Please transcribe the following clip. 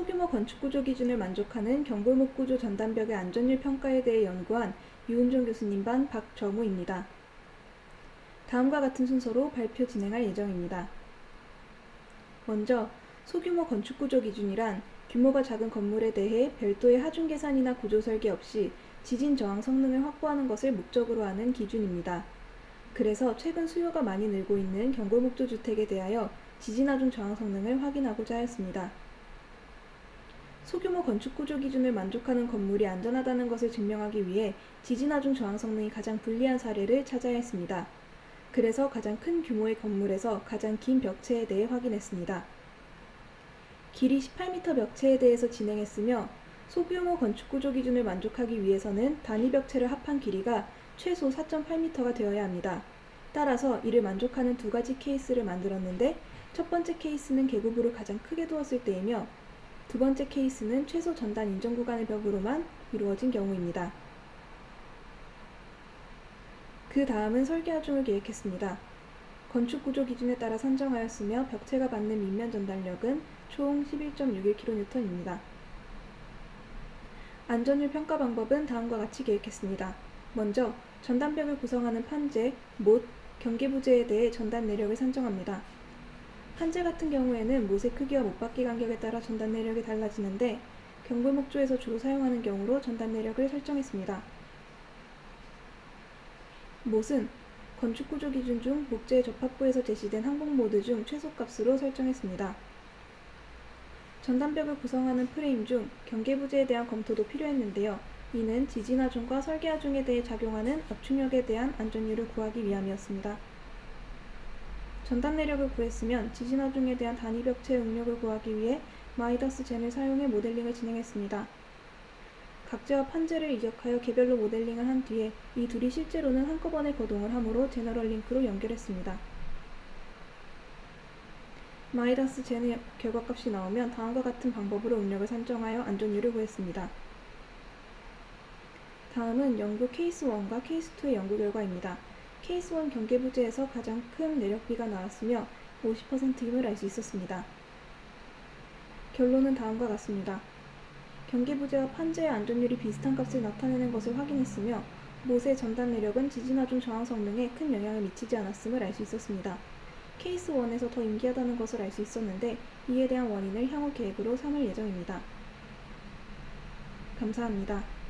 소규모 건축구조 기준을 만족하는 경골목 구조 전단벽의 안전율 평가에 대해 연구한 유은종 교수님 반 박정우입니다. 다음과 같은 순서로 발표 진행할 예정입니다. 먼저 소규모 건축구조 기준이란 규모가 작은 건물에 대해 별도의 하중 계산이나 구조 설계 없이 지진 저항 성능을 확보하는 것을 목적으로 하는 기준입니다. 그래서 최근 수요가 많이 늘고 있는 경골목조 주택에 대하여 지진 하중 저항 성능을 확인하고자 하였습니다. 소규모 건축구조 기준을 만족하는 건물이 안전하다는 것을 증명하기 위해 지진 하중 저항 성능이 가장 불리한 사례를 찾아야 했습니다. 그래서 가장 큰 규모의 건물에서 가장 긴 벽체에 대해 확인했습니다. 길이 18m 벽체에 대해서 진행했으며 소규모 건축구조 기준을 만족하기 위해서는 단위 벽체를 합한 길이가 최소 4.8m가 되어야 합니다. 따라서 이를 만족하는 두 가지 케이스를 만들었는데 첫 번째 케이스는 계급으로 가장 크게 두었을 때이며 두 번째 케이스는 최소 전단 인정 구간의 벽으로만 이루어진 경우입니다. 그 다음은 설계 하중을 계획했습니다. 건축구조 기준에 따라 산정하였으며 벽체가 받는 밑면 전달력은 총 11.61kN입니다. 안전율 평가 방법은 다음과 같이 계획했습니다. 먼저 전단벽을 구성하는 판재, 못, 경계부재에 대해 전단 내력을 산정합니다. 판재 같은 경우에는 못의 크기와 못받기 간격에 따라 전단 내력이 달라지는데 경골목조에서 주로 사용하는 경우로 전단 내력을 설정했습니다. 못은 건축구조 기준 중 목재의 접합부에서 제시된 항복 모드 중 최소값으로 설정했습니다. 전단벽을 구성하는 프레임 중 경계부재에 대한 검토도 필요했는데요. 이는 지진 하중과 설계 하중에 대해 작용하는 압축력에 대한 안전율을 구하기 위함이었습니다. 전단 내력을 구했으면 지진 하중에 대한 단위 벽체 응력을 구하기 위해 마이다스 젠을 사용해 모델링을 진행했습니다. 각재와 판재를 이격하여 개별로 모델링을 한 뒤에 이 둘이 실제로는 한꺼번에 거동을 하므로 제너럴 링크로 연결했습니다. 마이다스 젠의 결과값이 나오면 다음과 같은 방법으로 응력을 산정하여 안전율을 구했습니다. 다음은 연구 케이스 1과 케이스 2의 연구 결과입니다. 케이스 1 경계부재에서 가장 큰 내력비가 나왔으며 50%임을 알 수 있었습니다. 결론은 다음과 같습니다. 경계부재와 판재의 안전율이 비슷한 값을 나타내는 것을 확인했으며 못의 전단 내력은 지진 하중 저항 성능에 큰 영향을 미치지 않았음을 알 수 있었습니다. 케이스 1에서 더 임기하다는 것을 알 수 있었는데 이에 대한 원인을 향후 계획으로 삼을 예정입니다. 감사합니다.